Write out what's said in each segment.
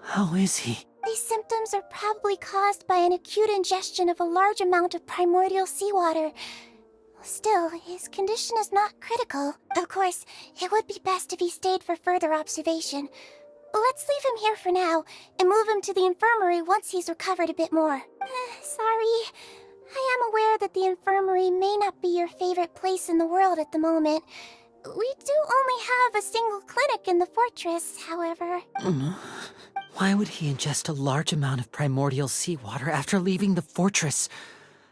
How is he? These symptoms are probably caused by an acute ingestion of a large amount of primordial seawater. Still, his condition is not critical. Of course, it would be best if he stayed for further observation. Let's leave him here for now, and move him to the infirmary once he's recovered a bit more. Sorry. I am aware that the infirmary may not be your favorite place in the world at the moment. We do only have a single clinic in the fortress, however. Why would he ingest a large amount of primordial seawater after leaving the fortress?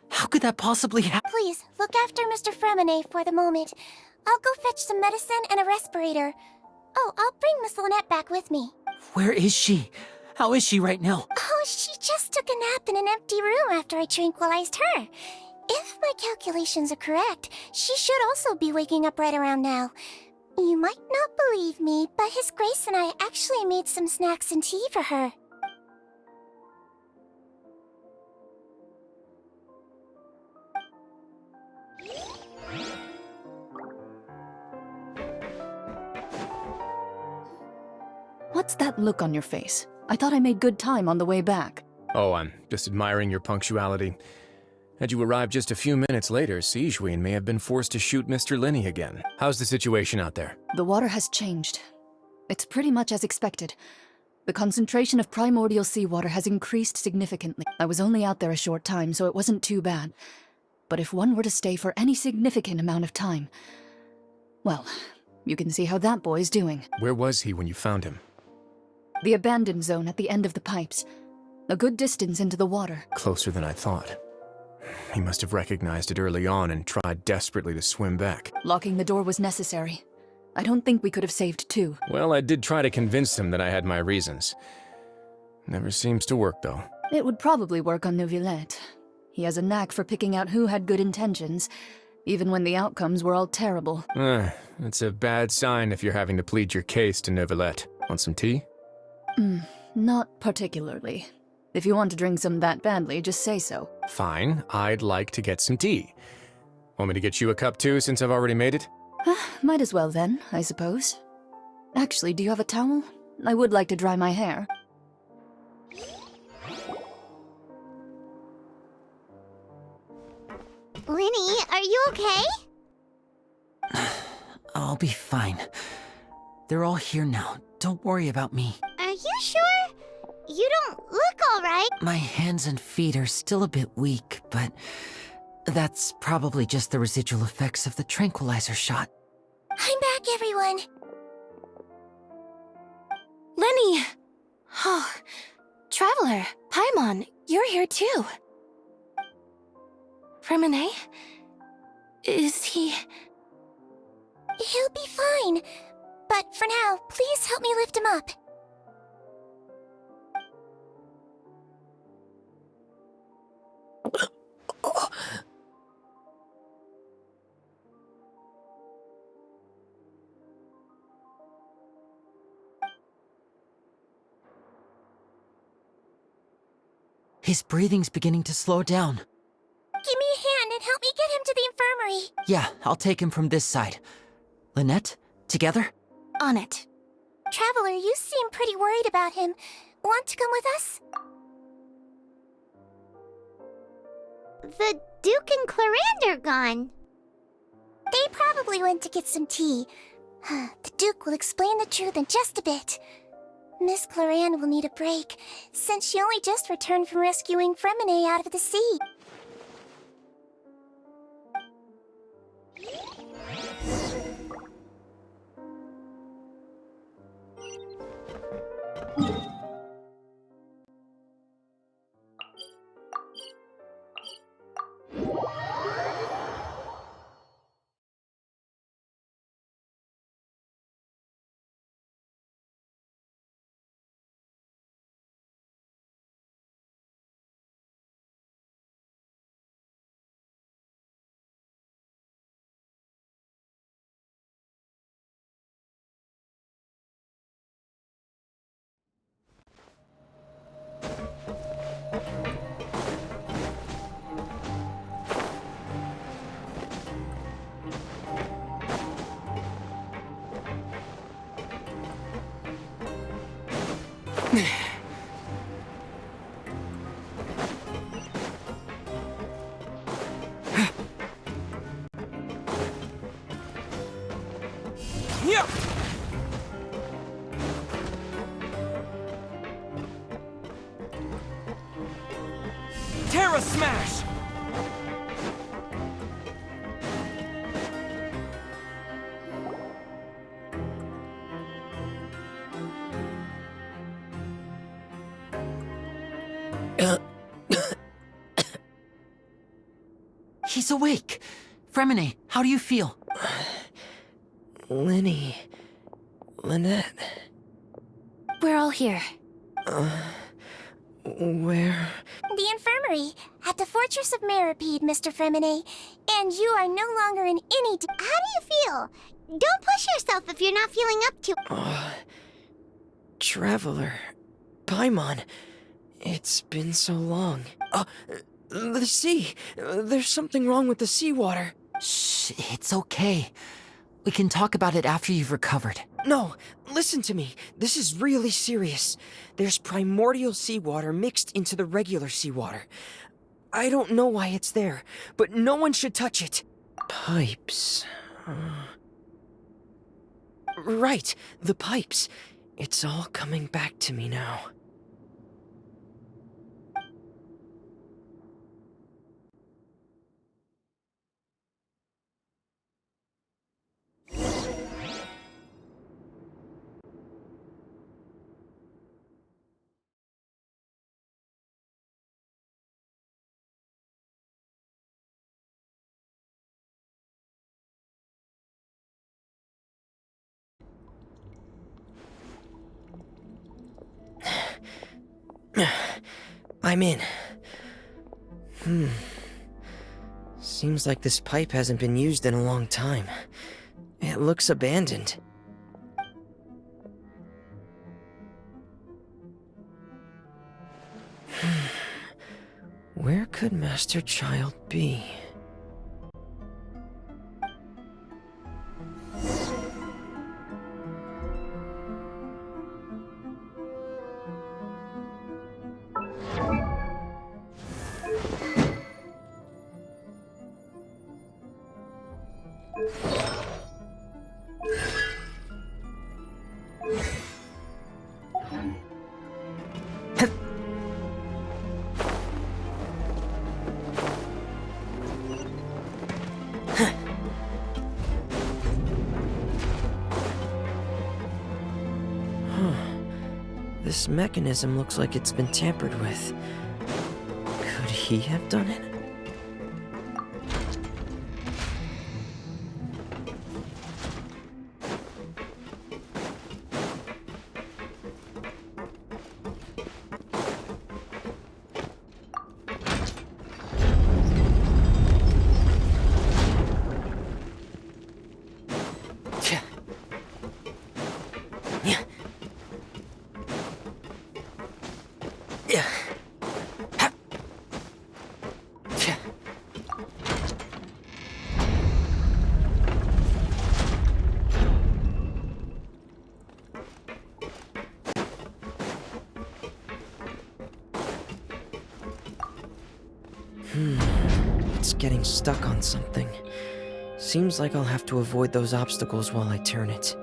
How could that possibly happen? Please, look after Mr. Fremine for the moment. I'll go fetch some medicine and a respirator. Oh, I'll bring Miss Lynette back with me. Where is she? How is she right now? Oh, she just took a nap in an empty room after I tranquilized her. If my calculations are correct, she should also be waking up right around now. You might not believe me, but His Grace and I actually made some snacks and tea for her. What's that look on your face? I thought I made good time on the way back. Oh, I'm just admiring your punctuality. Had you arrived just a few minutes later, Sigewinne may have been forced to shoot Mr. Lyney again. How's the situation out there? The water has changed. It's pretty much as expected. The concentration of primordial seawater has increased significantly. I was only out there a short time, so it wasn't too bad. But if one were to stay for any significant amount of time... well, you can see how that boy's doing. Where was he when you found him? The abandoned zone at the end of the pipes. A good distance into the water. Closer than I thought. He must have recognized it early on and tried desperately to swim back. Locking the door was necessary. I don't think we could have saved two. Well, I did try to convince him that I had my reasons. Never seems to work, though. It would probably work on Neuvillette. He has a knack for picking out who had good intentions, even when the outcomes were all terrible. It's a bad sign if you're having to plead your case to Neuvillette. Want some tea? Not particularly. If you want to drink some that badly, just say so. Fine, I'd like to get some tea. Want me to get you a cup too, since I've already made it? Might as well then, I suppose. Actually, do you have a towel? I would like to dry my hair. Lyney, are you okay? I'll be fine. They're all here now. Don't worry about me. Are you sure? You don't look alright. My hands and feet are still a bit weak, but that's probably just the residual effects of the tranquilizer shot. I'm back, everyone. Lyney! Oh, Traveler, Paimon, you're here too. Fremine? Is he... He'll be fine. But for now, please help me lift him up. His breathing's beginning to slow down. Give me a hand and help me get him to the infirmary. Yeah, I'll take him from this side. Lynette, together? On it? Traveler, you seem pretty worried about him. Want to come with us? The Duke and Clarande are gone. They probably went to get some tea. The Duke will explain the truth in just a bit. Miss Clarande will need a break, since she only just returned from rescuing Fremine out of the sea. Yeah. Terra Smash! He's awake. Fremine, how do you feel? Lenny... Lynette... We're all here. Where... The infirmary, at the Fortress of Meripede, Mr. Fremine. And you are no longer in any... How do you feel? Don't push yourself if you're not feeling up to... Traveler... Paimon... It's been so long. The sea! There's something wrong with the seawater. Shh, it's okay. We can talk about it after you've recovered. No, listen to me. This is really serious. There's primordial seawater mixed into the regular seawater. I don't know why it's there, but no one should touch it. Pipes... Right, the pipes. It's all coming back to me now. I'm in. Seems like this pipe hasn't been used in a long time. It looks abandoned. Where could Master Child be? This mechanism looks like it's been tampered with. Could he have done it? It's getting stuck on something. Seems like I'll have to avoid those obstacles while I turn it.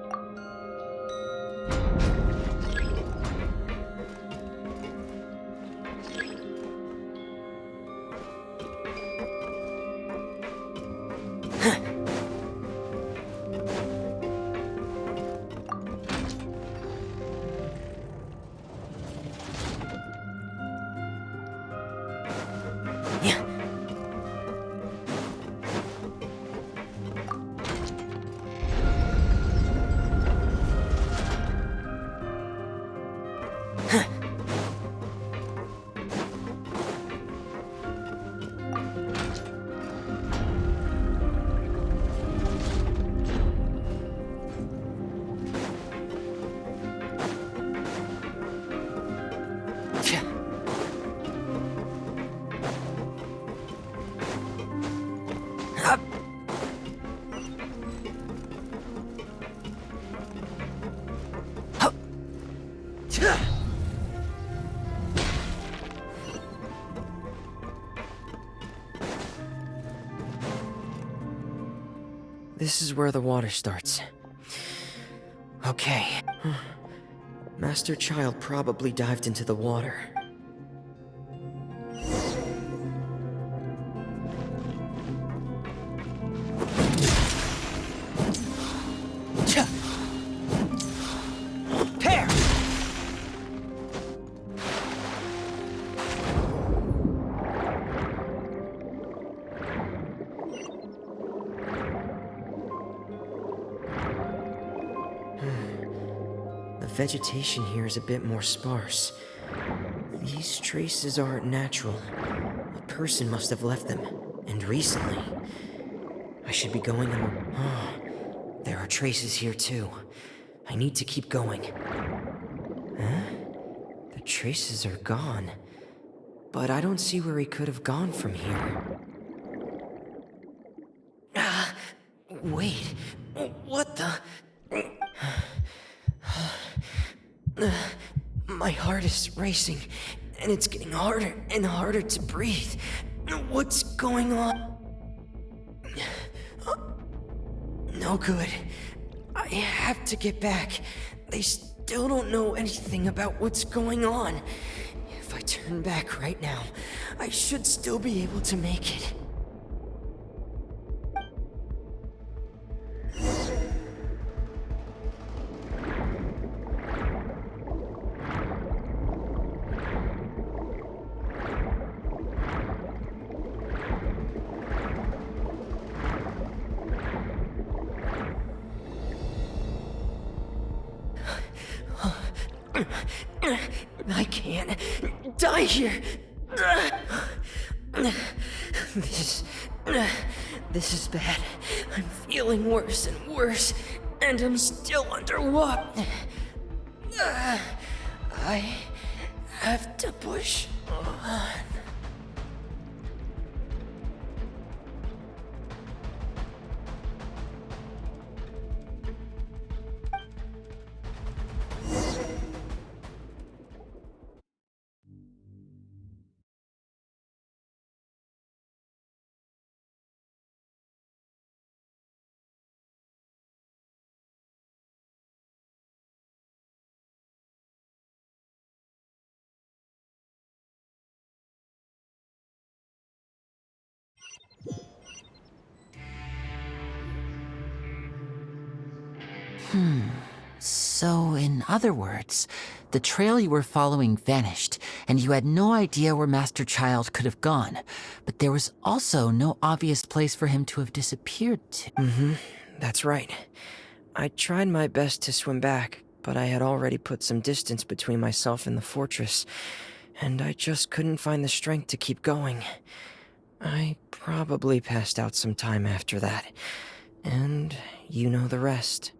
this is where the water starts. Okay. Master Child probably dived into the water. There! The vegetation here is a bit more sparse. These traces aren't natural. A person must have left them, and recently. I should be going on. Oh, there are traces here too. I need to keep going. Huh? The traces are gone. But I don't see where he could have gone from here. Ah, wait. What the? My heart is racing, and it's getting harder and harder to breathe. What's going on? No good. I have to get back. They still don't know anything about what's going on. If I turn back right now, I should still be able to make it. I can't die here. This is bad. I'm feeling worse and worse, and I'm still underwater. I have to push on. So, in other words, the trail you were following vanished, and you had no idea where Master Child could have gone. But there was also no obvious place for him to have disappeared to. That's right. I tried my best to swim back, but I had already put some distance between myself and the fortress, and I just couldn't find the strength to keep going. I probably passed out some time after that, and you know the rest.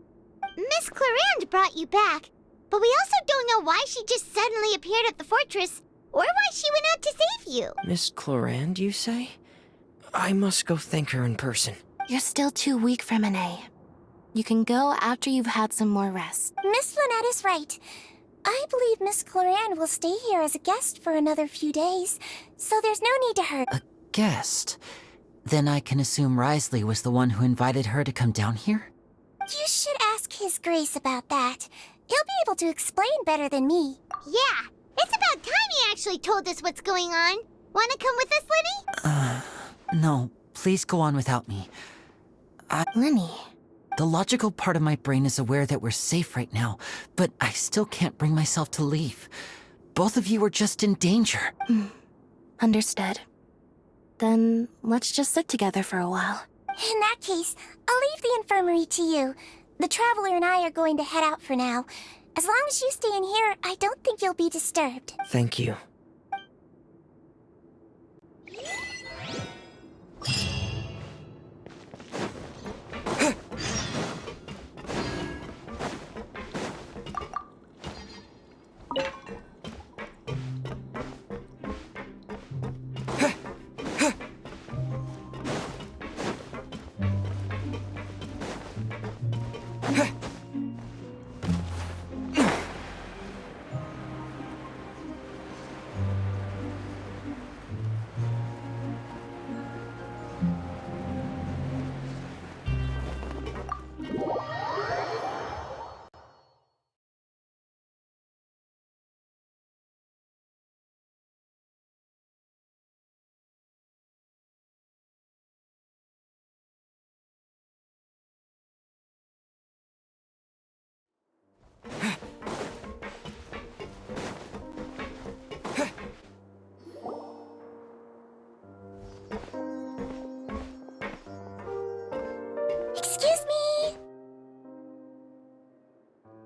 Miss Clarande brought you back, but we also don't know why she just suddenly appeared at the fortress, or why she went out to save you. Miss Clarande, you say? I must go thank her in person. You're still too weak for Monet. You can go after you've had some more rest. Miss Lynette is right. I believe Miss Clarande will stay here as a guest for another few days, so there's no need to hurry. A guest? Then I can assume Wriothesley was the one who invited her to come down here? You should ask His Grace about that. He'll be able to explain better than me. Yeah, it's about time he actually told us what's going on. Wanna come with us, Lenny? No, please go on without me. Lenny. The logical part of my brain is aware that we're safe right now, but I still can't bring myself to leave. Both of you are just in danger. Understood. Then let's just sit together for a while. In that case, I'll leave the infirmary to you. The Traveler and I are going to head out for now. As long as you stay in here, I don't think you'll be disturbed. Thank you.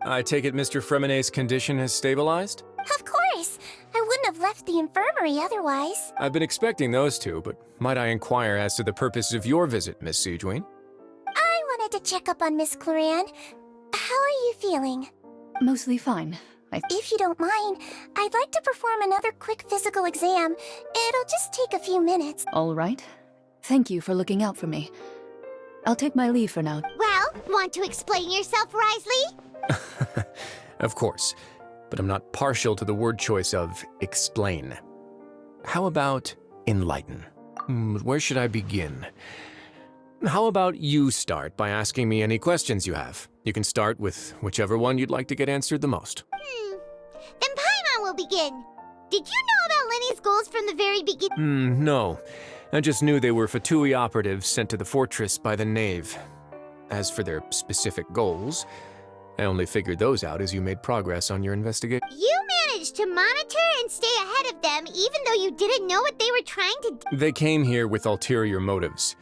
I take it Mr. Fremonet's condition has stabilized? Of course! I wouldn't have left the infirmary otherwise. I've been expecting those two, but might I inquire as to the purpose of your visit, Miss Sigewinne? I wanted to check up on Miss Cloran. How are you feeling? Mostly fine. If you don't mind, I'd like to perform another quick physical exam. It'll just take a few minutes. All right. Thank you for looking out for me. I'll take my leave for now. Well, want to explain yourself, Risley? Of course, but I'm not partial to the word choice of explain. How about enlighten? Where should I begin? How about you start by asking me any questions you have? You can start with whichever one you'd like to get answered the most. Then Paimon will begin. Did you know about Lenny's goals from the very beginning? No. I just knew they were Fatui operatives sent to the fortress by the Knave. As for their specific goals, I only figured those out as you made progress on your investigation. You managed to monitor and stay ahead of them even though you didn't know what they were trying to do. They came here with ulterior motives.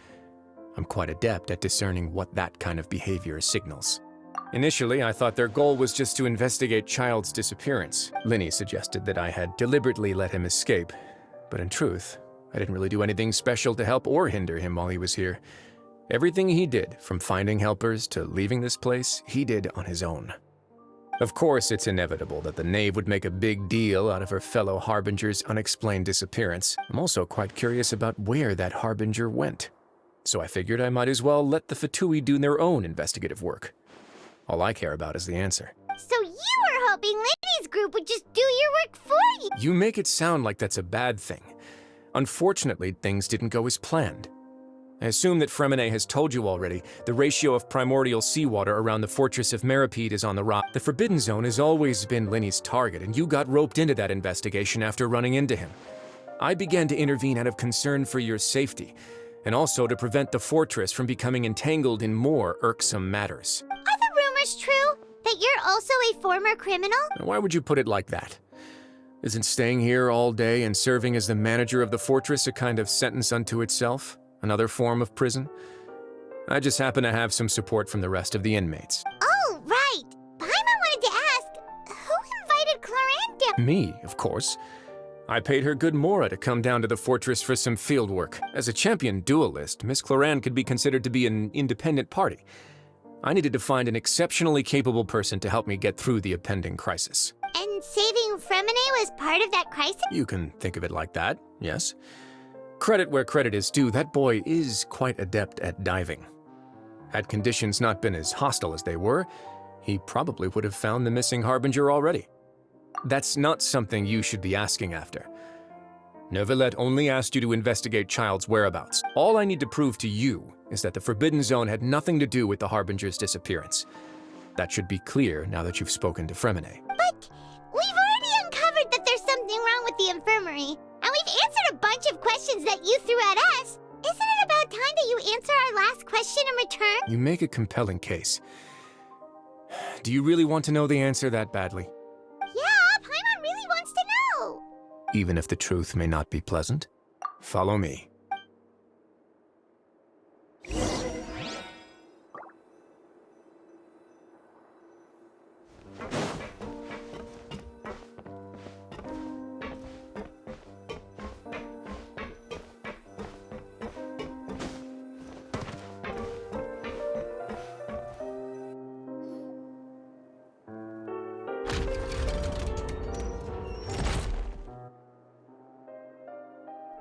I'm quite adept at discerning what that kind of behavior signals. Initially, I thought their goal was just to investigate Child's disappearance. Lyney suggested that I had deliberately let him escape, but in truth, I didn't really do anything special to help or hinder him while he was here. Everything he did, from finding helpers to leaving this place, he did on his own. Of course, it's inevitable that the Knave would make a big deal out of her fellow Harbinger's unexplained disappearance. I'm also quite curious about where that Harbinger went. So I figured I might as well let the Fatui do their own investigative work. All I care about is the answer. So you were hoping Lenny's group would just do your work for you. You make it sound like that's a bad thing. Unfortunately, things didn't go as planned. I assume that Fremonet has told you already, the ratio of primordial seawater around the Fortress of Meripede is on the rise. The Forbidden Zone has always been Lenny's target, and you got roped into that investigation after running into him. I began to intervene out of concern for your safety, and also to prevent the fortress from becoming entangled in more irksome matters. Are the rumors true? That you're also a former criminal? Why would you put it like that? Isn't staying here all day and serving as the manager of the fortress a kind of sentence unto itself? Another form of prison? I just happen to have some support from the rest of the inmates. Oh, right. Paimon wanted to ask, who invited Cloran down? Me, of course. I paid her good mora to come down to the fortress for some field work. As a champion duelist, Miss Cloran could be considered to be an independent party. I needed to find an exceptionally capable person to help me get through the impending crisis. And saving Fremonet was part of that crisis? You can think of it like that, yes. Credit where credit is due, that boy is quite adept at diving. Had conditions not been as hostile as they were, he probably would have found the missing Harbinger already. That's not something you should be asking after. Neuvillette only asked you to investigate Child's whereabouts. All I need to prove to you is that the Forbidden Zone had nothing to do with the Harbinger's disappearance. That should be clear now that you've spoken to Fremonet. But we've already uncovered that there's something wrong with the infirmary, and we've answered a bunch of questions that you threw at us. Isn't it about time that you answer our last question in return? You make a compelling case. Do you really want to know the answer that badly? Yeah, Paimon really wants to know. Even if the truth may not be pleasant? Follow me.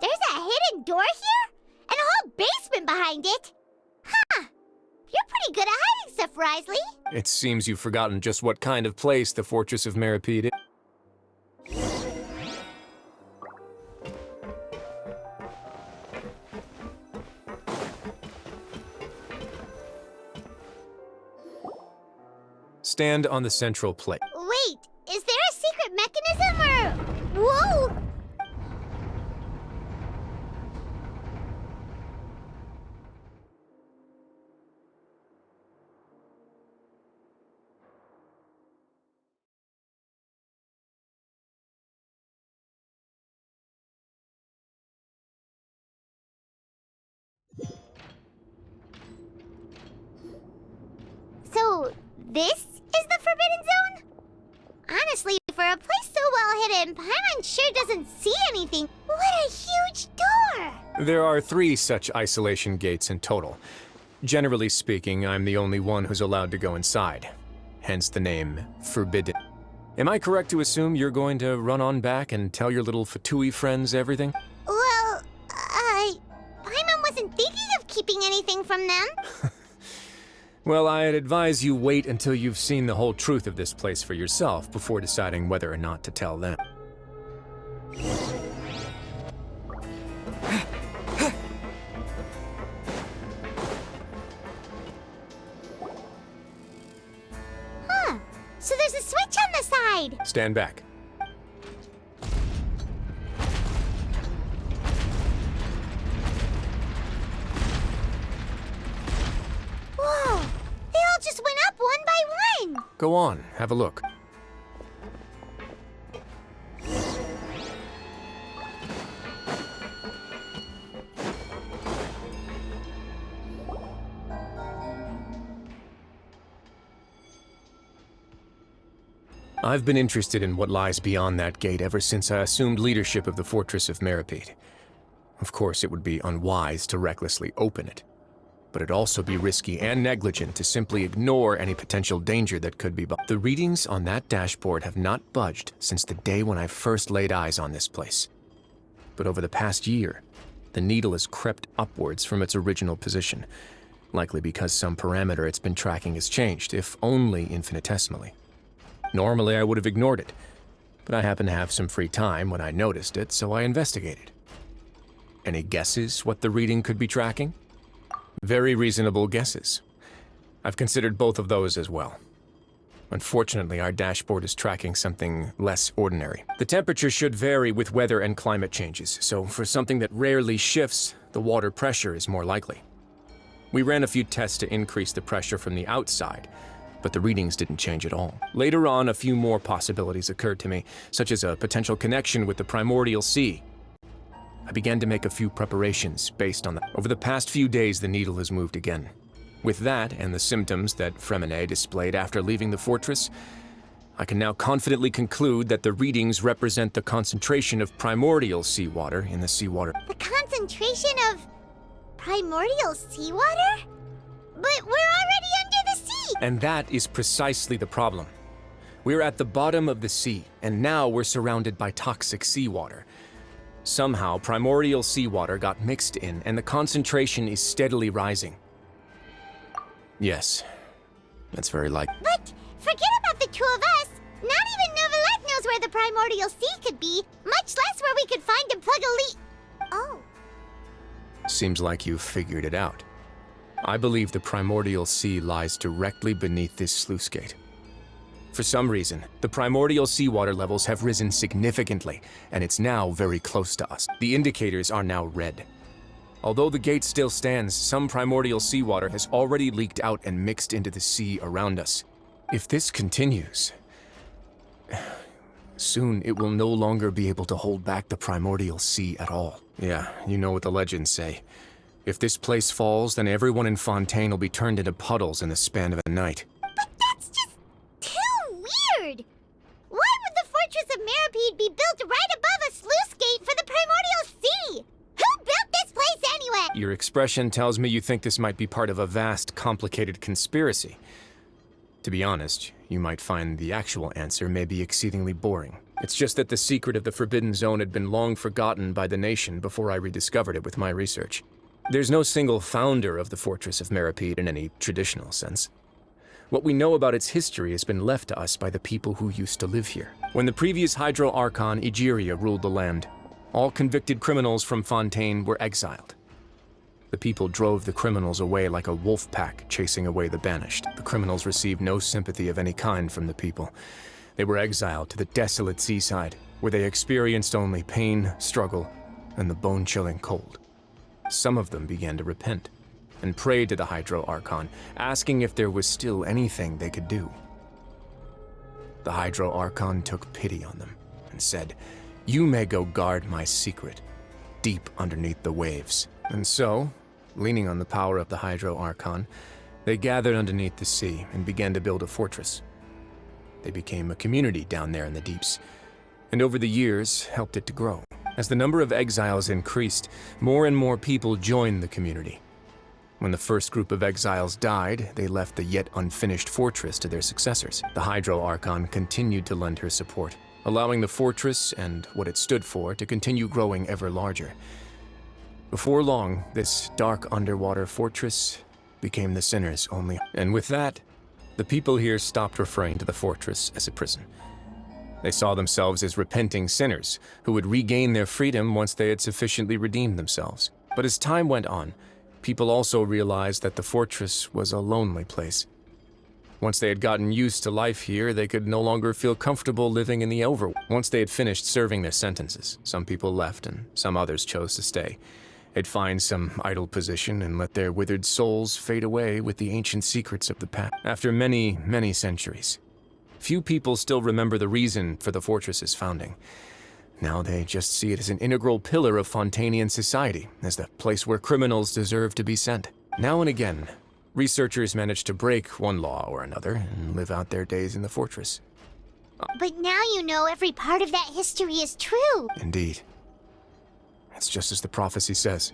There's a hidden door here? And a whole basement behind it? Huh. You're pretty good at hiding stuff, Risley. It seems you've forgotten just what kind of place the Fortress of Meripede is. Stand on the central plate. Wait, is there a secret mechanism or... Whoa! So, this is the Forbidden Zone? hit it, and Paimon sure doesn't see anything. What a huge door! There are 3 such isolation gates in total. Generally speaking, I'm the only one who's allowed to go inside. Hence the name Forbidden. Am I correct to assume you're going to run on back and tell your little Fatui friends everything? Well, Paimon wasn't thinking of keeping anything from them. Well, I'd advise you wait until you've seen the whole truth of this place for yourself before deciding whether or not to tell them. Huh. So there's a switch on the side. Stand back. Whoa! They all just went up one by one! Go on, have a look. I've been interested in what lies beyond that gate ever since I assumed leadership of the Fortress of Meripede. Of course, it would be unwise to recklessly open it, but it'd also be risky and negligent to simply ignore any potential danger that could be. The readings on that dashboard have not budged since the day when I first laid eyes on this place. But over the past year, the needle has crept upwards from its original position, likely because some parameter it's been tracking has changed, if only infinitesimally. Normally, I would have ignored it, but I happened to have some free time when I noticed it, so I investigated. Any guesses what the reading could be tracking? Very reasonable guesses. I've considered both of those as well. Unfortunately, our dashboard is tracking something less ordinary. The temperature should vary with weather and climate changes, so for something that rarely shifts, the water pressure is more likely. We ran a few tests to increase the pressure from the outside, but the readings didn't change at all. Later on, a few more possibilities occurred to me, such as a potential connection with the primordial sea. I began to make a few preparations based on that. Over the past few days, the needle has moved again. With that and the symptoms that Freminet displayed after leaving the fortress, I can now confidently conclude that the readings represent the concentration of primordial seawater in the seawater. The concentration of primordial seawater? But we're already under the sea! And that is precisely the problem. We're at the bottom of the sea, and now we're surrounded by toxic seawater. Somehow, primordial seawater got mixed in, and the concentration is steadily rising. Yes, that's very likely. But forget about the two of us! Not even Novelette knows where the primordial sea could be, much less where we could find and plug a leak. Oh. Seems like you've figured it out. I believe the primordial sea lies directly beneath this sluice gate. For some reason, the primordial seawater levels have risen significantly, and it's now very close to us. The indicators are now red. Although the gate still stands, some primordial seawater has already leaked out and mixed into the sea around us. If this continues, soon it will no longer be able to hold back the primordial sea at all. Yeah, you know what the legends say. If this place falls, then everyone in Fontaine will be turned into puddles in the span of a night. But that's just too weird! Why would the Fortress of Meripede be built right above a sluice gate for the primordial sea? Who built this place anyway? Your expression tells me you think this might be part of a vast, complicated conspiracy. To be honest, you might find the actual answer may be exceedingly boring. It's just that the secret of the Forbidden Zone had been long forgotten by the nation before I rediscovered it with my research. There's no single founder of the Fortress of Meripede in any traditional sense. What we know about its history has been left to us by the people who used to live here. When the previous Hydro Archon, Egeria, ruled the land, all convicted criminals from Fontaine were exiled. The people drove the criminals away like a wolf pack chasing away the banished. The criminals received no sympathy of any kind from the people. They were exiled to the desolate seaside, where they experienced only pain, struggle, and the bone-chilling cold. Some of them began to repent and prayed to the Hydro Archon, asking if there was still anything they could do. The Hydro Archon took pity on them and said, "You may go guard my secret, deep underneath the waves." And so, leaning on the power of the Hydro Archon, they gathered underneath the sea and began to build a fortress. They became a community down there in the deeps, and over the years helped it to grow. As the number of exiles increased, more and more people joined the community. When the first group of exiles died, they left the yet unfinished fortress to their successors. The Hydro Archon continued to lend her support, allowing the fortress and what it stood for to continue growing ever larger. Before long, this dark underwater fortress became the Sinner's only. And with that, the people here stopped referring to the fortress as a prison. They saw themselves as repenting sinners who would regain their freedom once they had sufficiently redeemed themselves. But as time went on, people also realized that the fortress was a lonely place. Once they had gotten used to life here, they could no longer feel comfortable living in the Overworld. Once they had finished serving their sentences, some people left and some others chose to stay. They'd find some idle position and let their withered souls fade away with the ancient secrets of the past. After many, many centuries, few people still remember the reason for the fortress's founding. Now they just see it as an integral pillar of Fontainian society, as the place where criminals deserve to be sent. Now and again, researchers manage to break one law or another and live out their days in the fortress. But now you know every part of that history is true. Indeed. It's just as the prophecy says.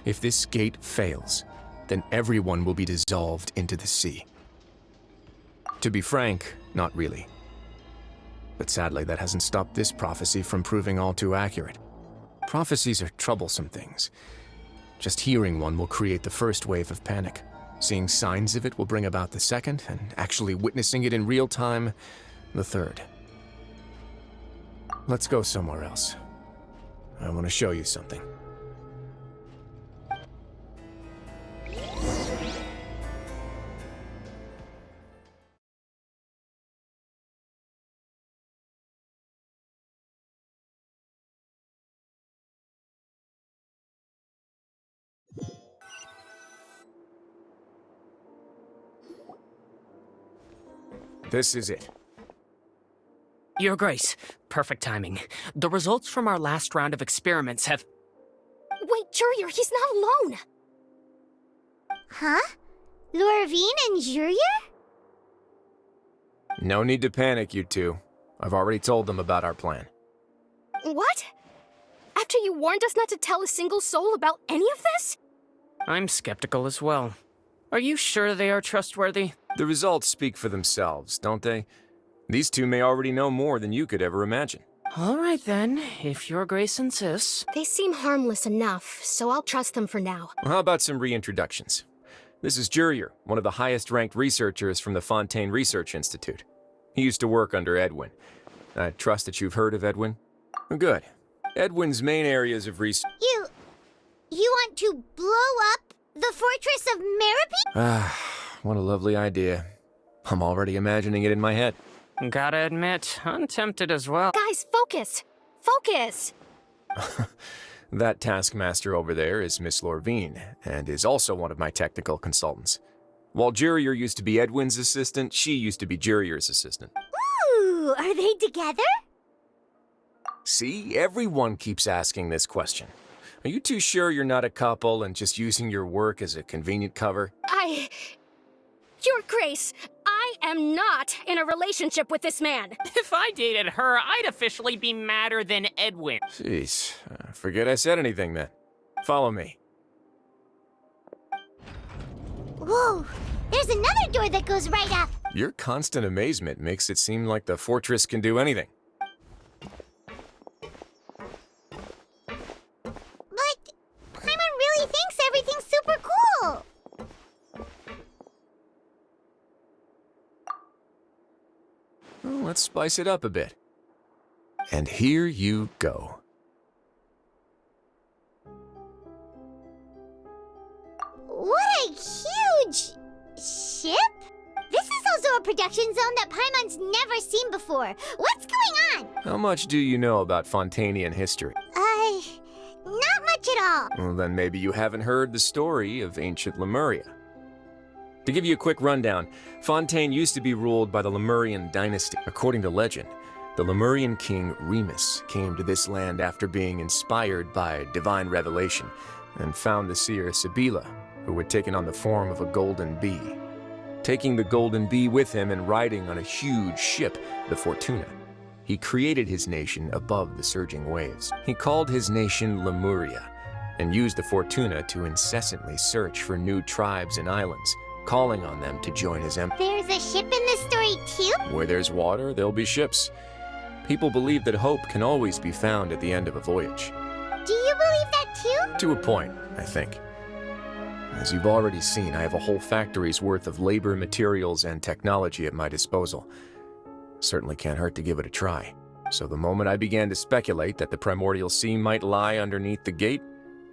If this gate fails, then everyone will be dissolved into the sea. To be frank, not really. But sadly, that hasn't stopped this prophecy from proving all too accurate. Prophecies are troublesome things. Just hearing one will create the first wave of panic. Seeing signs of it will bring about the second, and actually witnessing it in real time, the third. Let's go somewhere else. I want to show you something. This is it. Your Grace, perfect timing. The results from our last round of experiments have... Wait, Jurier, he's not alone! Huh? Lorvine and Jurier? No need to panic, you two. I've already told them about our plan. What? After you warned us not to tell a single soul about any of this? I'm skeptical as well. Are you sure they are trustworthy? The results speak for themselves, don't they? These two may already know more than you could ever imagine. All right then, if Your Grace insists. They seem harmless enough, so I'll trust them for now. How about some reintroductions? This is Jurier, one of the highest-ranked researchers from the Fontaine Research Institute. He used to work under Edwin. I trust that you've heard of Edwin? Good. Edwin's main areas of research... You want to blow up the Fortress of Meroppe? Ah, what a lovely idea. I'm already imagining it in my head. Gotta admit, I'm tempted as well. Guys, focus! Focus! That taskmaster over there is Miss Lorvine, and is also one of my technical consultants. While Jurier used to be Edwin's assistant, she used to be Jurier's assistant. Ooh, are they together? See, everyone keeps asking this question. Are you too sure you're not a couple and just using your work as a convenient cover? Your Grace, I am not in a relationship with this man. If I dated her, I'd officially be madder than Edwin. Jeez, forget I said anything then. Follow me. Whoa, there's another door that goes right up. Your constant amazement makes it seem like the fortress can do anything. But Paimon really thinks everything's super cool. Well, let's spice it up a bit. And here you go. What a huge ship! This is also a production zone that Paimon's never seen before. What's going on? How much do you know about Fontainian history? Not much at all. Well, then maybe you haven't heard the story of ancient Lemuria. To give you a quick rundown, Fontaine used to be ruled by the Lemurian dynasty. According to legend, the Lemurian king Remus came to this land after being inspired by divine revelation and found the seer Sibila, who had taken on the form of a golden bee. Taking the golden bee with him and riding on a huge ship, the Fortuna, He created his nation above the surging waves. He called his nation Lemuria, and used the Fortuna to incessantly search for new tribes and islands, calling on them to join his empire. There's a ship in this story too? Where there's water, there'll be ships. People believe that hope can always be found at the end of a voyage. Do you believe that too? To a point, I think. As you've already seen, I have a whole factory's worth of labor, materials, and technology at my disposal. Certainly can't hurt to give it a try. So the moment I began to speculate that the Primordial Sea might lie underneath the gate,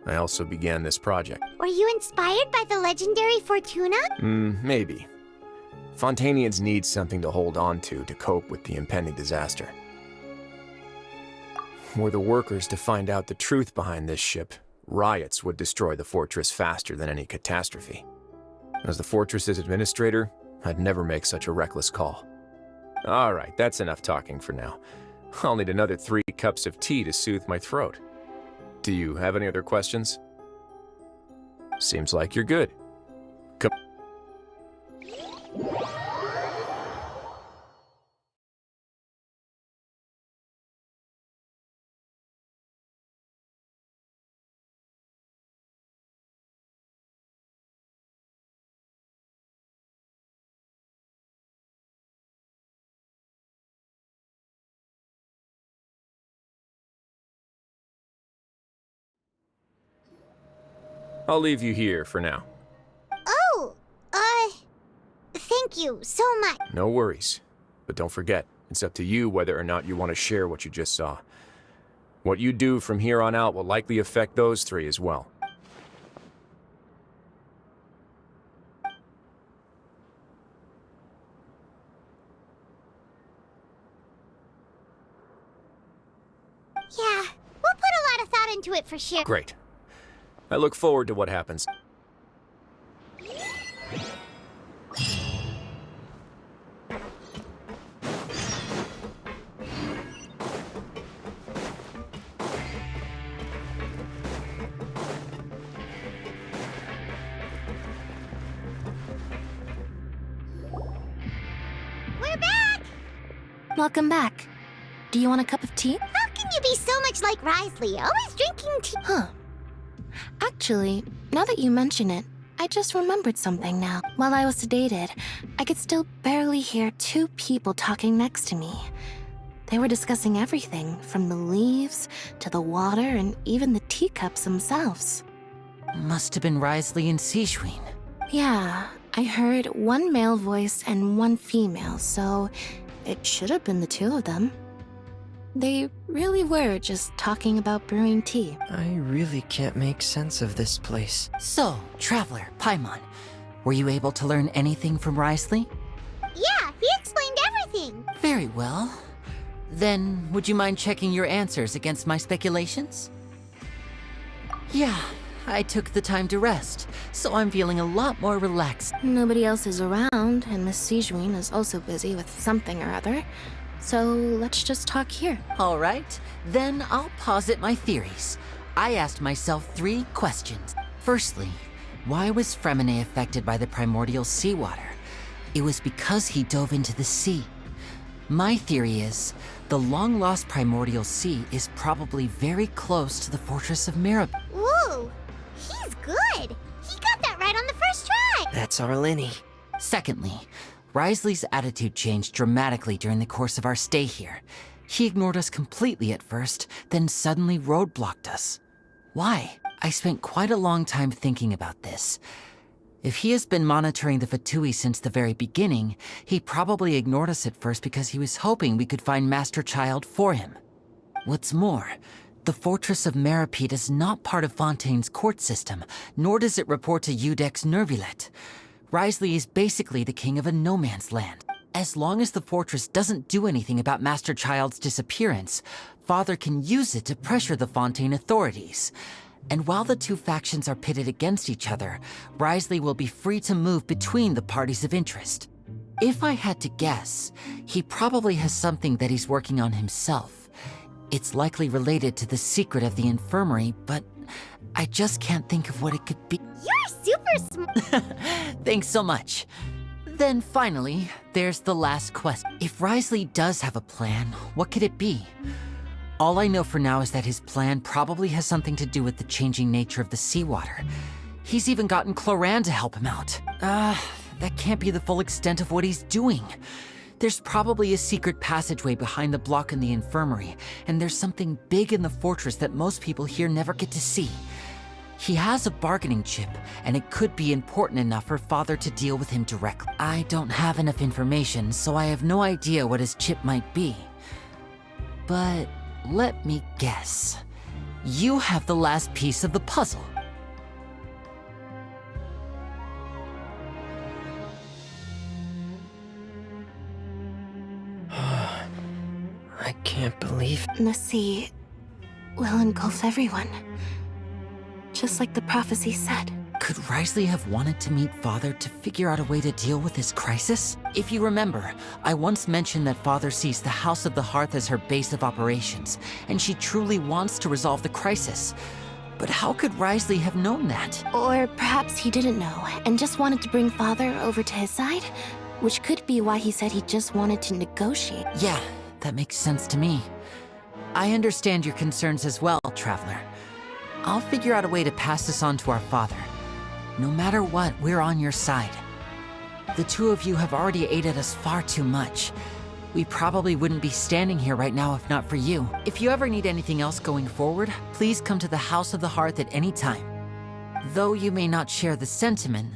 I also began this project. Were you inspired by the legendary Fortuna? Maybe. Fontanians need something to hold on to cope with the impending disaster. Were the workers to find out the truth behind this ship, riots would destroy the fortress faster than any catastrophe. As the fortress's administrator, I'd never make such a reckless call. All right, that's enough talking for now. I'll need another 3 cups of tea to soothe my throat. Do you have any other questions? Seems like you're good. Come. I'll leave you here for now. Oh, thank you so much. No worries. But don't forget, it's up to you whether or not you want to share what you just saw. What you do from here on out will likely affect those 3 as well. Yeah, we'll put a lot of thought into it for sure. Great. I look forward to what happens. We're back! Welcome back. Do you want a cup of tea? How can you be so much like Risley, always drinking tea? Huh. Actually, now that you mention it, I just remembered something now. While I was sedated, I could still barely hear 2 people talking next to me. They were discussing everything, from the leaves to the water and even the teacups themselves. Must have been Risley and Sejuin. Yeah, I heard 1 male voice and 1 female, so it should have been the 2 of them. They really were just talking about brewing tea. I really can't make sense of this place. So, Traveler, Paimon, were you able to learn anything from Risley? Yeah, he explained everything. Very well. Then, would you mind checking your answers against my speculations? Yeah, I took the time to rest, so I'm feeling a lot more relaxed. Nobody else is around, and Miss Sejuin is also busy with something or other. So let's just talk here. All right, then I'll posit my theories. I asked myself 3 questions. Firstly, why was Fremine affected by the primordial seawater? It was because he dove into the sea. My theory is, the long-lost primordial sea is probably very close to the fortress of Merib. Whoa, he's good. He got that right on the first try. That's our Linny. Secondly, Risley's attitude changed dramatically during the course of our stay here. He ignored us completely at first, then suddenly roadblocked us. Why? I spent quite a long time thinking about this. If he has been monitoring the Fatui since the very beginning, he probably ignored us at first because he was hoping we could find Master Child for him. What's more, the Fortress of Meripede is not part of Fontaine's court system, nor does it report to Udex Nervulet. Risley is basically the king of a no-man's land. As long as the fortress doesn't do anything about Master Child's disappearance, Father can use it to pressure the Fontaine authorities. And while the 2 factions are pitted against each other, Risley will be free to move between the parties of interest. If I had to guess, he probably has something that he's working on himself. It's likely related to the secret of the infirmary, but I just can't think of what it could be. You're super smart. Thanks so much. Then finally, there's the last question. If Wriothesley does have a plan, what could it be? All I know for now is that his plan probably has something to do with the changing nature of the seawater. He's even gotten Cloran to help him out. That can't be the full extent of what he's doing. There's probably a secret passageway behind the block in the infirmary, and there's something big in the fortress that most people here never get to see. He has a bargaining chip, and it could be important enough for Father to deal with him directly. I don't have enough information, so I have no idea what his chip might be. But let me guess. You have the last piece of the puzzle. I can't believe... The sea will engulf everyone. Just like the prophecy said. Could Wriothesley have wanted to meet Father to figure out a way to deal with this crisis? If you remember, I once mentioned that Father sees the House of the Hearth as her base of operations, and she truly wants to resolve the crisis. But how could Wriothesley have known that? Or perhaps he didn't know and just wanted to bring Father over to his side? Which could be why he said he just wanted to negotiate. Yeah, that makes sense to me. I understand your concerns as well, Traveler. I'll figure out a way to pass this on to our father. No matter what, we're on your side. The two of you have already aided us far too much. We probably wouldn't be standing here right now if not for you. If you ever need anything else going forward, please come to the House of the Hearth at any time. Though you may not share the sentiment,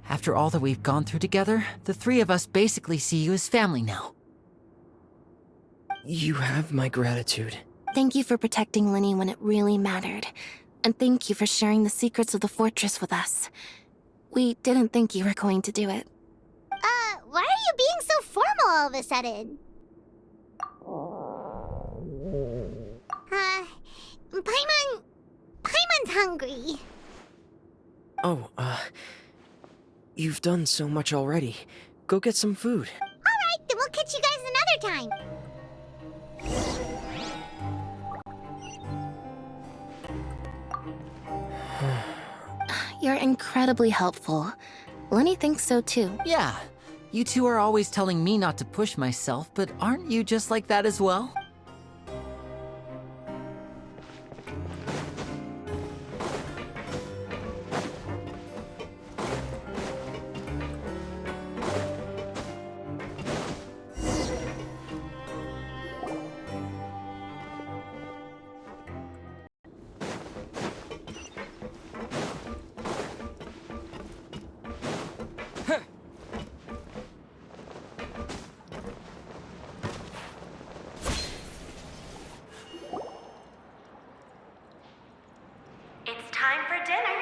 after all that we've gone through together, the three of us basically see you as family now. You have my gratitude. Thank you for protecting Lyney when it really mattered. And thank you for sharing the secrets of the fortress with us. We didn't think you were going to do it. Why are you being so formal all of a sudden? Paimon's hungry. Oh, you've done so much already. Go get some food. Alright, then we'll catch you guys another time. You're incredibly helpful. Lyney thinks so too. Yeah, you two are always telling me not to push myself, but aren't you just like that as well? It's time for dinner.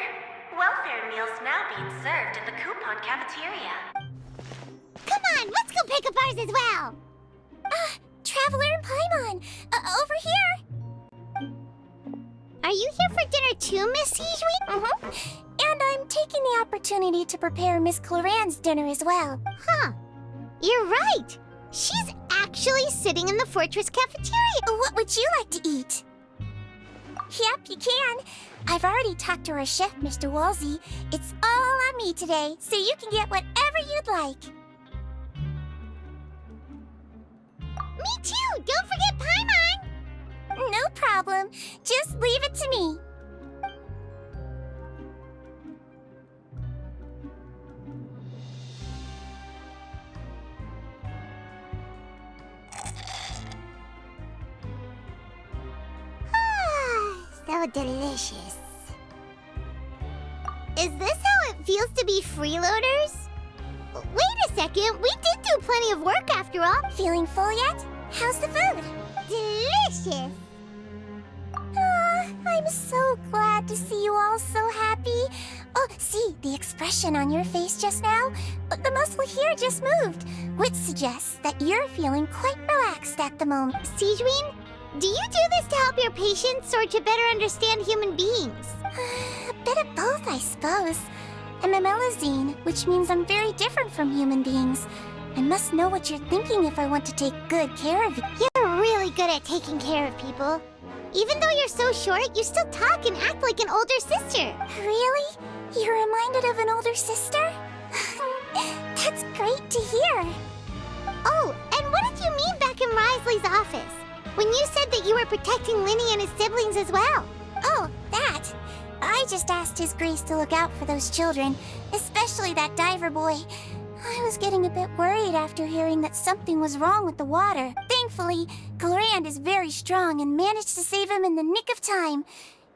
Welfare meals now being served in the coupon cafeteria. Come on, let's go pick up ours as well. Traveler and Paimon, over here. Are you here for dinner too, Miss Sijui? And I'm taking the opportunity to prepare Miss Cloran's dinner as well. Huh. You're right. She's actually sitting in the fortress cafeteria. What would you like to eat? Yep, you can. I've already talked to our chef, Mr. Wolsey. It's all on me today, so you can get whatever you'd like. Me too! Don't forget Paimon! No problem. Just leave it to me. So delicious. Is this how it feels to be freeloaders? Wait a second, we did do plenty of work after all. Feeling full yet? How's the food? Delicious. I'm so glad to see you all so happy. Oh, see, the expression on your face just now? The muscle here just moved, which suggests that you're feeling quite relaxed at the moment. Sijui, do you do this to help your patients or to better understand human beings? A bit of both, I suppose. I'm a Melusine, which means I'm very different from human beings. I must know what you're thinking if I want to take good care of you. You're really good at taking care of people. Even though you're so short, you still talk and act like an older sister. Really? You're reminded of an older sister? That's great to hear. Oh, and what did you mean back in Risley's office? When you said that you were protecting Linny and his siblings as well? Oh, that. I just asked His Grace to look out for those children, especially that diver boy. I was getting a bit worried after hearing that something was wrong with the water. Thankfully, Clorand is very strong and managed to save him in the nick of time.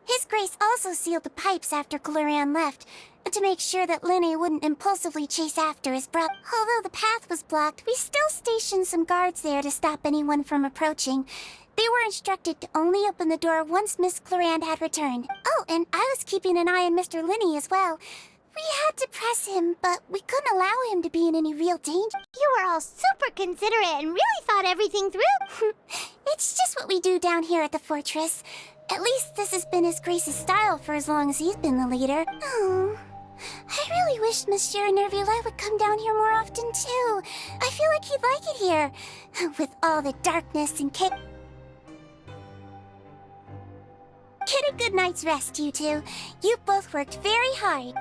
His Grace also sealed the pipes after Clorand left, to make sure that Linny wouldn't impulsively chase after his brother. Although the path was blocked, we still stationed some guards there to stop anyone from approaching. They were instructed to only open the door once Miss Clorand had returned. Oh, and I was keeping an eye on Mr. Linny as well. We had to press him, but we couldn't allow him to be in any real danger. You were all super considerate and really thought everything through. It's just what we do down here at the fortress. At least this has been His Grace's style for as long as he's been the leader. Oh, I really wish Monsieur Nervula would come down here more often too. I feel like he'd like it here, with all the darkness and chaos. Get a good night's rest, you two. You both worked very hard.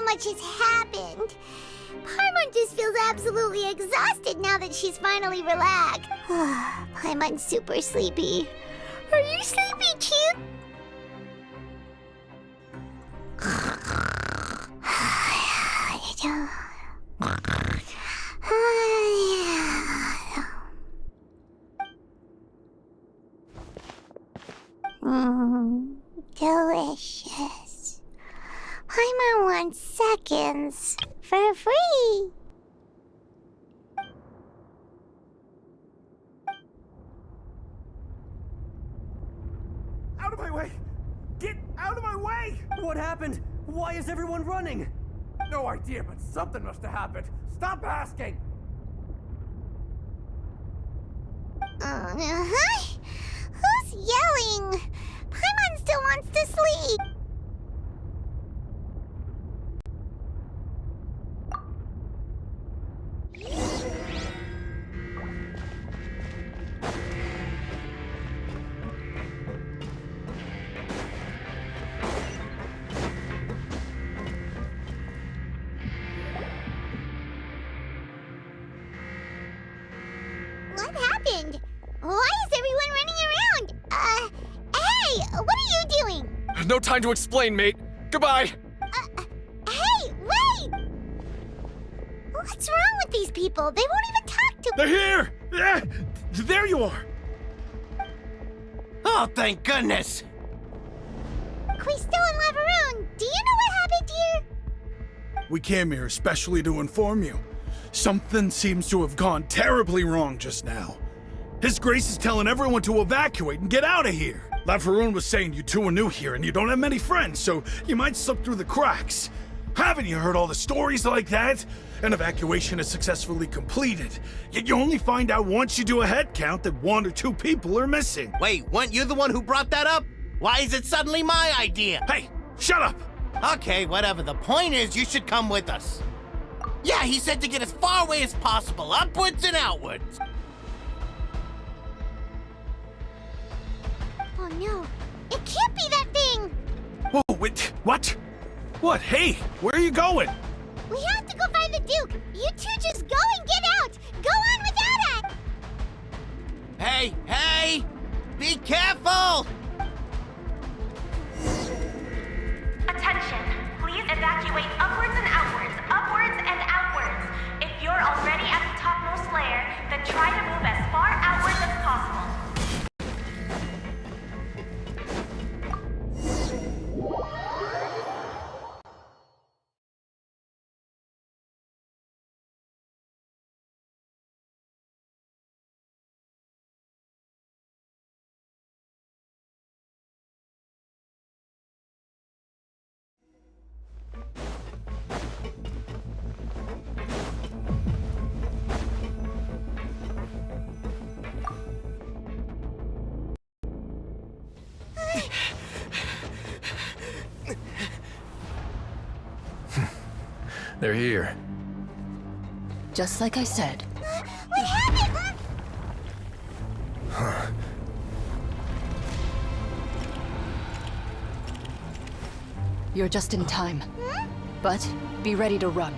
Much has happened. Paimon just feels absolutely exhausted now that she's finally relaxed. Paimon's super sleepy. Are you sleepy too? Delicious. Paimon wants seconds for free. Out of my way! Get out of my way! What happened? Why is everyone running? No idea, but something must have happened. Stop asking! Who's yelling? Paimon still wants to sleep. What happened? Why is everyone running around? Hey, what are you doing? No time to explain, mate. Goodbye. Hey, wait! What's wrong with these people? They won't even talk to me. They're here! Yeah, there you are! Oh, thank goodness! Quisto and Laveroon, do you know what happened here? We came here especially to inform you. Something seems to have gone terribly wrong just now. His Grace is telling everyone to evacuate and get out of here. Laveroon was saying you two are new here and you don't have many friends, so you might slip through the cracks. Haven't you heard all the stories like that? An evacuation is successfully completed, yet you only find out once you do a head count that 1 or 2 people are missing. Wait, weren't you the one who brought that up? Why is it suddenly my idea? Hey, shut up! Okay, whatever. The point is, you should come with us. Yeah, he said to get as far away as possible, upwards and outwards. Oh no, it can't be that thing! Whoa, wait, what? What? Hey, where are you going? We have to go find the Duke! You two just go and get out! Go on without us! Hey! Be careful! Attention! Please evacuate upwards and outwards, upwards and outwards. If you're already at the topmost layer, and try to move as far outwards as possible. They're here. Just like I said. What happened? You're just in time. But be ready to run.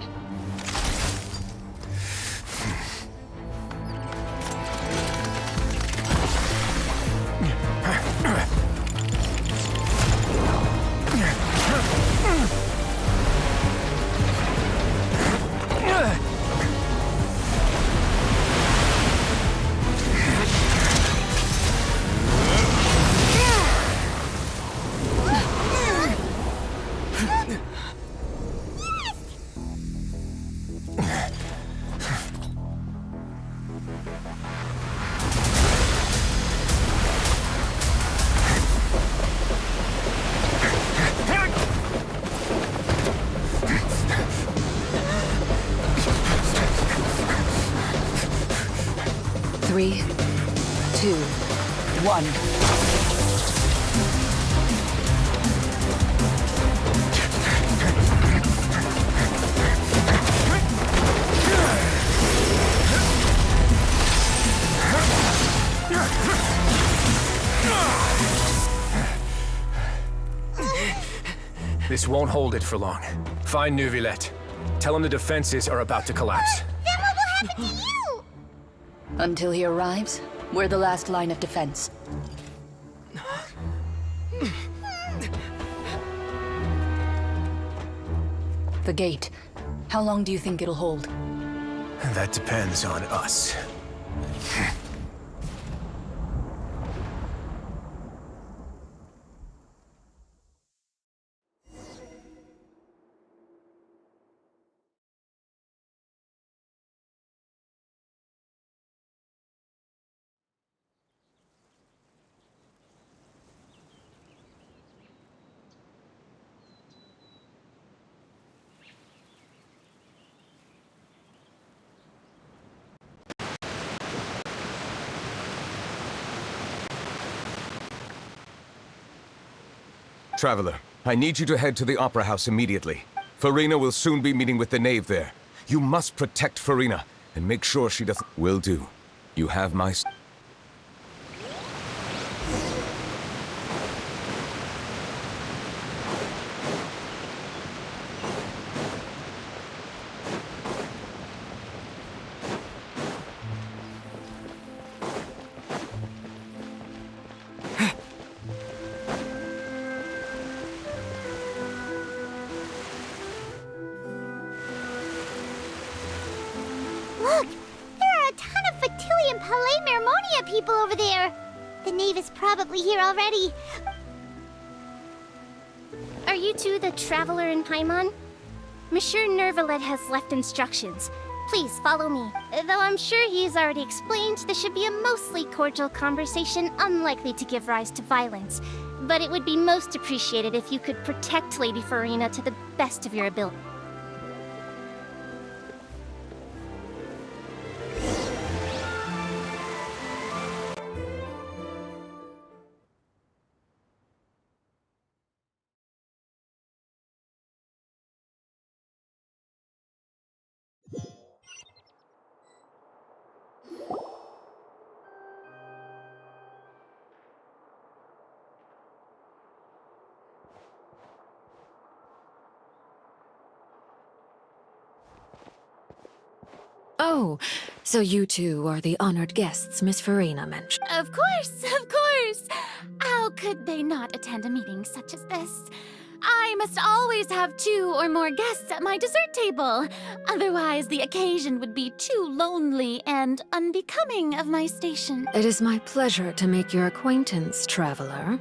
Three, 2, 1. This won't hold it for long. Find Neuvillette. Tell him the defenses are about to collapse. Then what will happen to you? Until he arrives, we're the last line of defense. The gate. How long do you think it'll hold? That depends on us. Traveler, I need you to head to the Opera House immediately. Furina will soon be meeting with the knave there. You must protect Furina, and make sure she doesn't— Will do. You have my— Look! There are a ton of Fatilian Palais Mermonia people over there! The knave is probably here already. Are you two the traveler in Paimon? Monsieur Neuvillette has left instructions. Please follow me. Though I'm sure he's already explained, this should be a mostly cordial conversation, unlikely to give rise to violence. But it would be most appreciated if you could protect Lady Furina to the best of your ability. Oh, so you two are the honored guests Miss Furina mentioned. Of course, of course! How could they not attend a meeting such as this? I must always have 2 or more guests at my dessert table. Otherwise, the occasion would be too lonely and unbecoming of my station. It is my pleasure to make your acquaintance, traveler.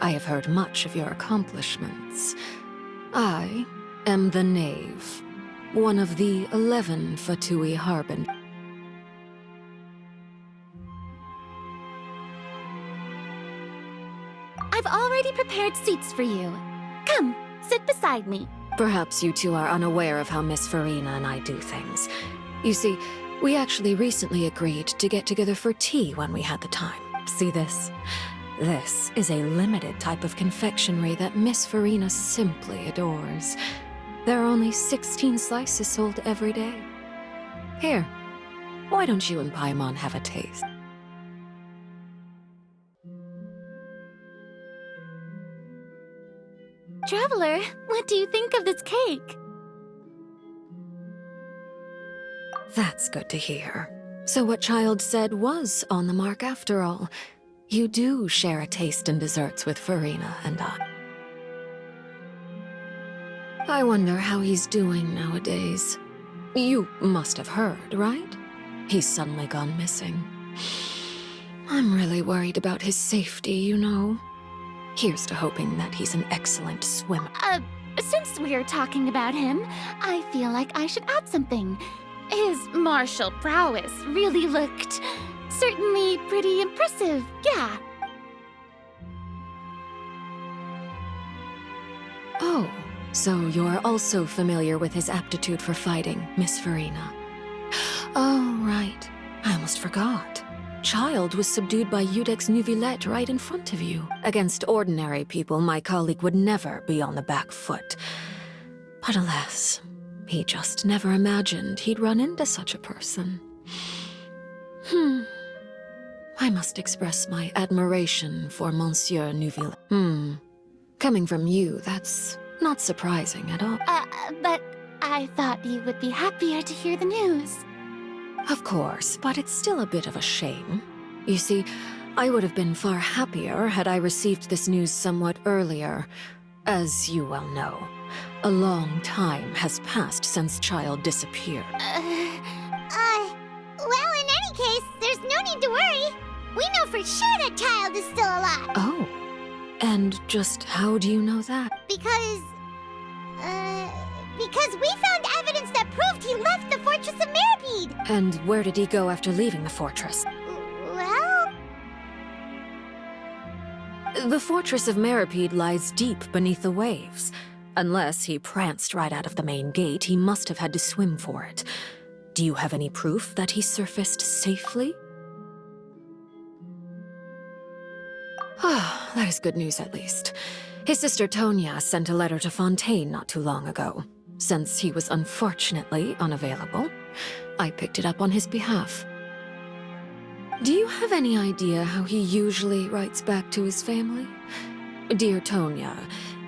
I have heard much of your accomplishments. I am the Knave, one of the 11 Fatui Harbin. I've already prepared seats for you. Come, sit beside me. Perhaps you two are unaware of how Miss Farina and I do things. You see, we actually recently agreed to get together for tea when we had the time. See this? This is a limited type of confectionery that Miss Farina simply adores. There are only 16 slices sold every day. Here, why don't you and Paimon have a taste? Traveler, what do you think of this cake? That's good to hear. So what Child said was on the mark after all. You do share a taste in desserts with Farina and I. I wonder how he's doing nowadays. You must have heard, right? He's suddenly gone missing. I'm really worried about his safety, you know. Here's to hoping that he's an excellent swimmer. Since we're talking about him, I feel like I should add something. His martial prowess really looked certainly pretty impressive, yeah. Oh, so you're also familiar with his aptitude for fighting, Miss Farina. Oh, right. I almost forgot. Child was subdued by Udex Neuvillette right in front of you. Against ordinary people, my colleague would never be on the back foot. But alas, he just never imagined he'd run into such a person. I must express my admiration for Monsieur Neuvillette. Coming from you, that's not surprising at all. But I thought you would be happier to hear the news. Of course, but it's still a bit of a shame. You see, I would have been far happier had I received this news somewhat earlier. As you well know, a long time has passed since Child disappeared. Well, in any case, there's no need to worry. We know for sure that Child is still alive. Oh, and just how do you know that? Because we found evidence that proved he left the Fortress of Meripede. And where did he go after leaving the fortress? Well... The Fortress of Meripede lies deep beneath the waves. Unless he pranced right out of the main gate, he must have had to swim for it. Do you have any proof that he surfaced safely? Ah, that is good news at least. His sister Tonya sent a letter to Fontaine not too long ago. Since he was unfortunately unavailable, I picked it up on his behalf. Do you have any idea how he usually writes back to his family? Dear Tonya,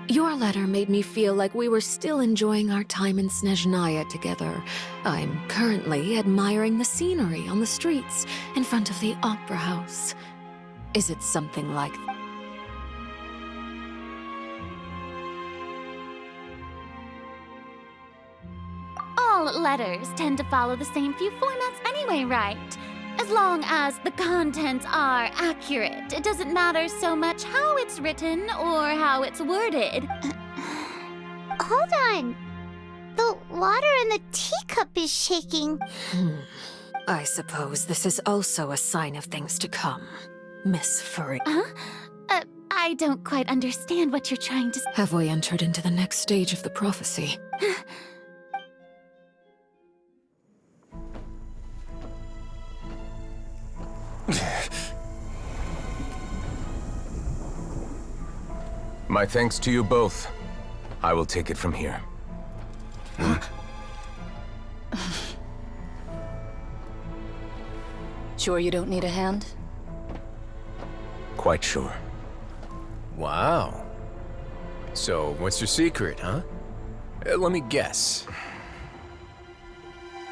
your letter made me feel like we were still enjoying our time in Snezhnaya together. I'm currently admiring the scenery on the streets in front of the Opera House. Is it something like that? All letters tend to follow the same few formats anyway, right? As long as the contents are accurate, it doesn't matter so much how it's written or how it's worded. Hold on. The water in the teacup is shaking. I suppose this is also a sign of things to come, Miss Farina. Huh? I don't quite understand what you're trying to say. Have we entered into the next stage of the prophecy? My thanks to you both. I will take it from here. Sure you don't need a hand? Quite sure. Wow. So, what's your secret, huh? Let me guess.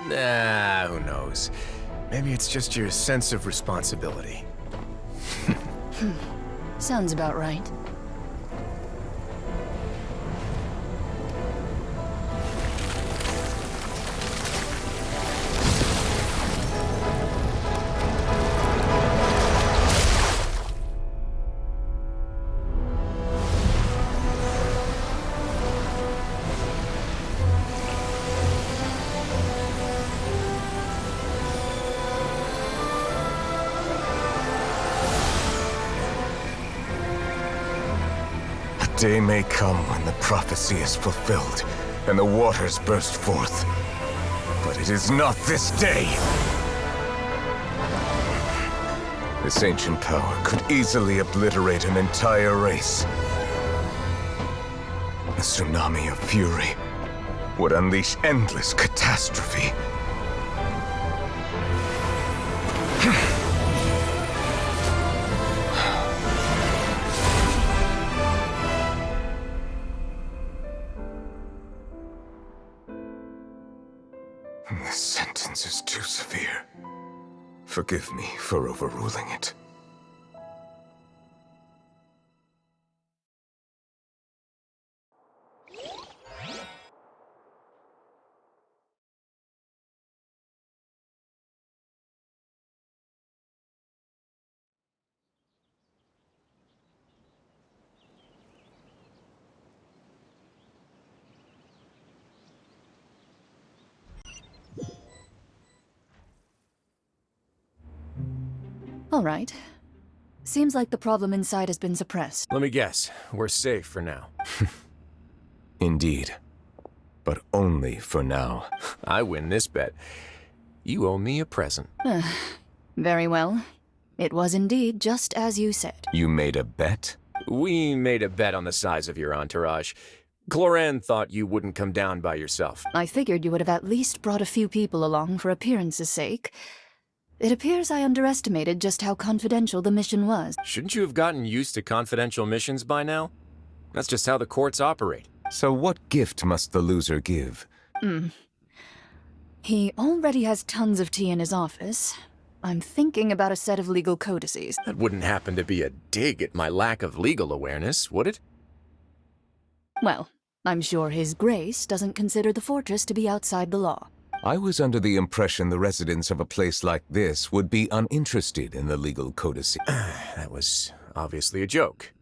Nah, who knows? Maybe it's just your sense of responsibility. Sounds about right. day may come when the prophecy is fulfilled and the waters burst forth. But it is not this day! This ancient power could easily obliterate an entire race. A tsunami of fury would unleash endless catastrophe. This sentence is too severe. Forgive me for overruling it. All right. Seems like the problem inside has been suppressed. Let me guess. We're safe for now. Indeed. But only for now. I win this bet. You owe me a present. Very well. It was indeed just as you said. You made a bet? We made a bet on the size of your entourage. Cloran thought you wouldn't come down by yourself. I figured you would have at least brought a few people along for appearance's sake. It appears I underestimated just how confidential the mission was. Shouldn't you have gotten used to confidential missions by now? That's just how the courts operate. So what gift must the loser give? He already has tons of tea in his office. I'm thinking about a set of legal codices. That wouldn't happen to be a dig at my lack of legal awareness, would it? Well, I'm sure His Grace doesn't consider the fortress to be outside the law. I was under the impression the residents of a place like this would be uninterested in the legal codices. That was obviously a joke.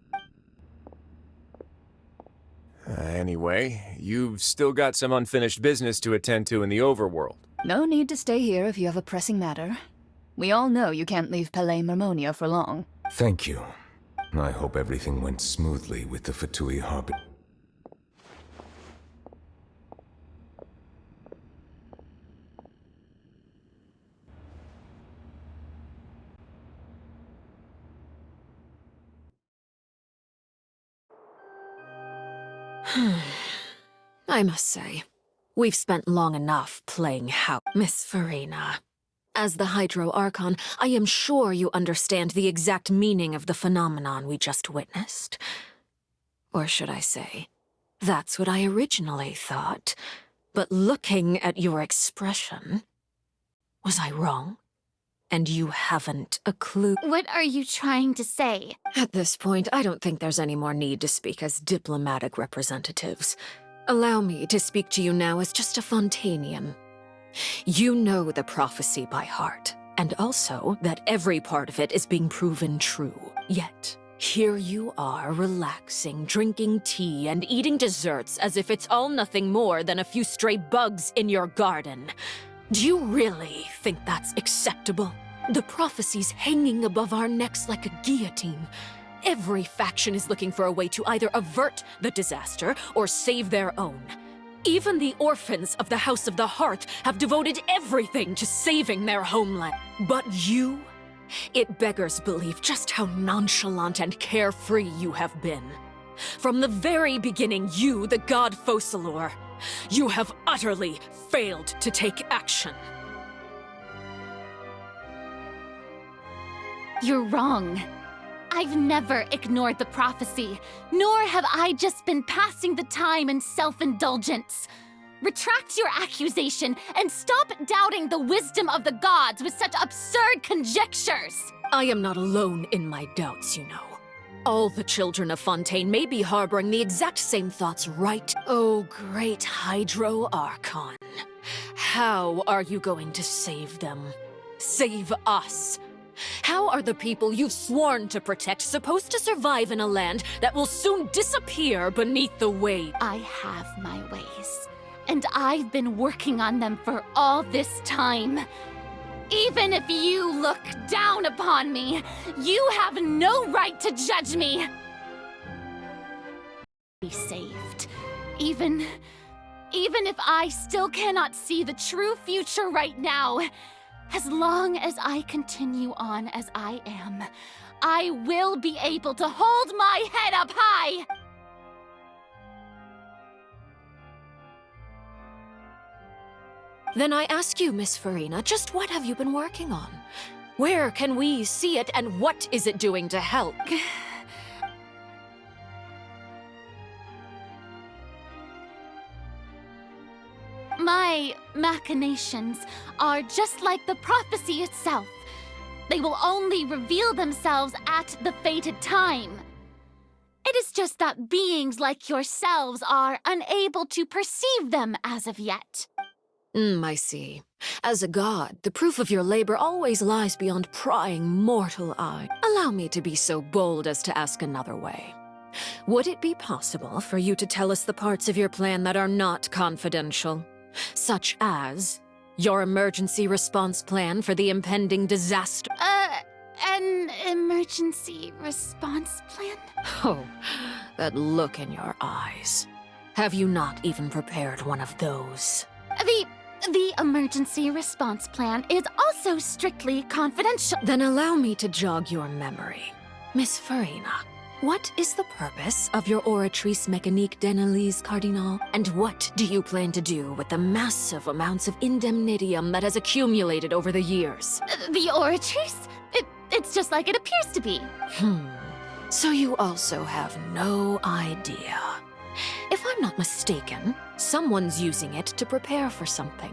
Anyway, you've still got some unfinished business to attend to in the overworld. No need to stay here if you have a pressing matter. We all know you can't leave Palais Mermonia for long. Thank you. I hope everything went smoothly with the Fatui Harbor. I must say, we've spent long enough playing house. Miss Farina, as the Hydro Archon, I am sure you understand the exact meaning of the phenomenon we just witnessed. Or should I say, that's what I originally thought. But looking at your expression, was I wrong? And you haven't a clue. What are you trying to say? At this point, I don't think there's any more need to speak as diplomatic representatives. Allow me to speak to you now as just a Fontainian. You know the prophecy by heart, and also that every part of it is being proven true. Yet, here you are relaxing, drinking tea, and eating desserts as if it's all nothing more than a few stray bugs in your garden. Do you really think that's acceptable? The prophecy's hanging above our necks like a guillotine. Every faction is looking for a way to either avert the disaster or save their own. Even the orphans of the House of the Hearth have devoted everything to saving their homeland. But you? It beggars belief just how nonchalant and carefree you have been. From the very beginning, you, the god Focalor, you have utterly failed to take action. You're wrong. I've never ignored the prophecy, nor have I just been passing the time in self-indulgence. Retract your accusation and stop doubting the wisdom of the gods with such absurd conjectures. I am not alone in my doubts, you know. All the children of Fontaine may be harboring the exact same thoughts, right? Oh, great Hydro Archon. How are you going to save them? Save us? How are the people you've sworn to protect supposed to survive in a land that will soon disappear beneath the weight? I have my ways, and I've been working on them for all this time. Even if you look down upon me, you have no right to judge me. be saved. Even if I still cannot see the true future right now, as long as I continue on as I am, I will be able to hold my head up high! Then I ask you, Miss Farina, just what have you been working on? Where can we see it, and what is it doing to help? My machinations are just like the prophecy itself. They will only reveal themselves at the fated time. It is just that beings like yourselves are unable to perceive them as of yet. I see. As a god, the proof of your labor always lies beyond prying mortal eye. Allow me to be so bold as to ask another way. Would it be possible for you to tell us the parts of your plan that are not confidential? Such as your emergency response plan for the impending disaster? An emergency response plan? Oh, that look in your eyes. Have you not even prepared one of those? The emergency response plan is also strictly confidential. Then allow me to jog your memory. Miss Farina, what is the purpose of your Oratrice Mécanique d'Analyse Cardinal? And what do you plan to do with the massive amounts of indemnitium that has accumulated over the years? The Oratrice? It's just like it appears to be. So you also have no idea. If I'm not mistaken, someone's using it to prepare for something.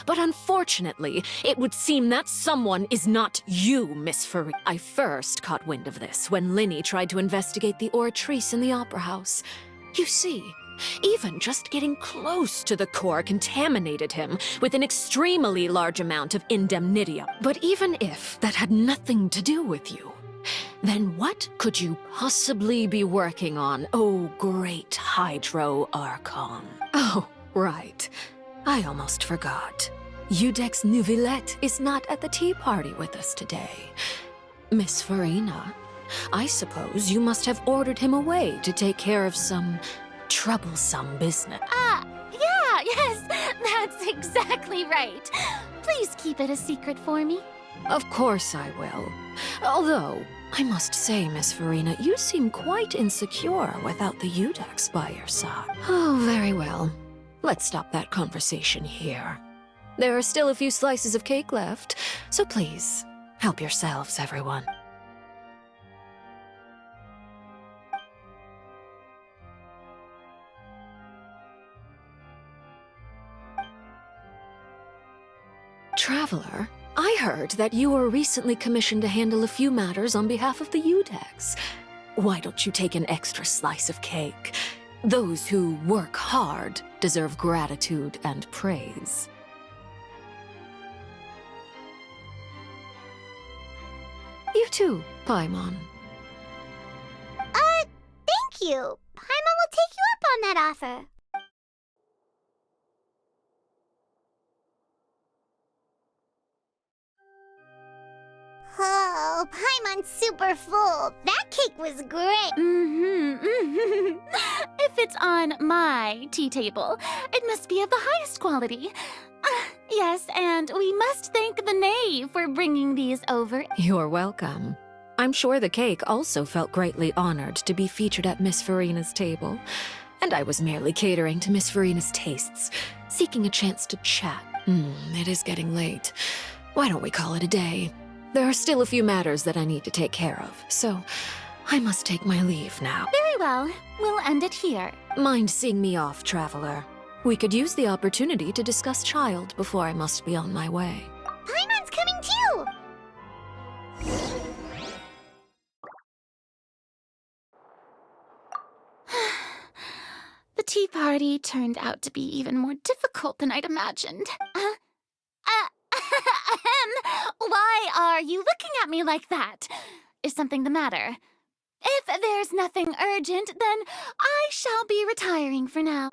But unfortunately, it would seem that someone is not you, Miss Farina. I first caught wind of this when Linny tried to investigate the Oratrice in the Opera House. You see, even just getting close to the core contaminated him with an extremely large amount of indemnitium. But even if that had nothing to do with you, then what could you possibly be working on, oh great Hydro Archon? Oh, right. I almost forgot. Udex Neuvillette is not at the tea party with us today. Miss Farina, I suppose you must have ordered him away to take care of some troublesome business. Yes, that's exactly right. Please keep it a secret for me. Of course I will. Although, I must say, Miss Farina, you seem quite insecure without the Udex by your side. Oh, very well. Let's stop that conversation here. There are still a few slices of cake left, so please, help yourselves, everyone. Traveler, I heard that you were recently commissioned to handle a few matters on behalf of the Udex. Why don't you take an extra slice of cake? Those who work hard deserve gratitude and praise. You too, Paimon. Thank you. Paimon will take you up on that offer. Oh, Paimon's super full. That cake was great. If it's on my tea table, it must be of the highest quality. Yes, and we must thank the knave for bringing these over. You're welcome. I'm sure the cake also felt greatly honored to be featured at Miss Farina's table. And I was merely catering to Miss Farina's tastes, seeking a chance to chat. It is getting late. Why don't we call it a day? There are still a few matters that I need to take care of, so I must take my leave now. Very well. We'll end it here. Mind seeing me off, Traveler? We could use the opportunity to discuss Child before I must be on my way. Paimon's coming too! The tea party turned out to be even more difficult than I'd imagined. Why are you looking at me like that? Is something the matter? If there's nothing urgent, then I shall be retiring for now.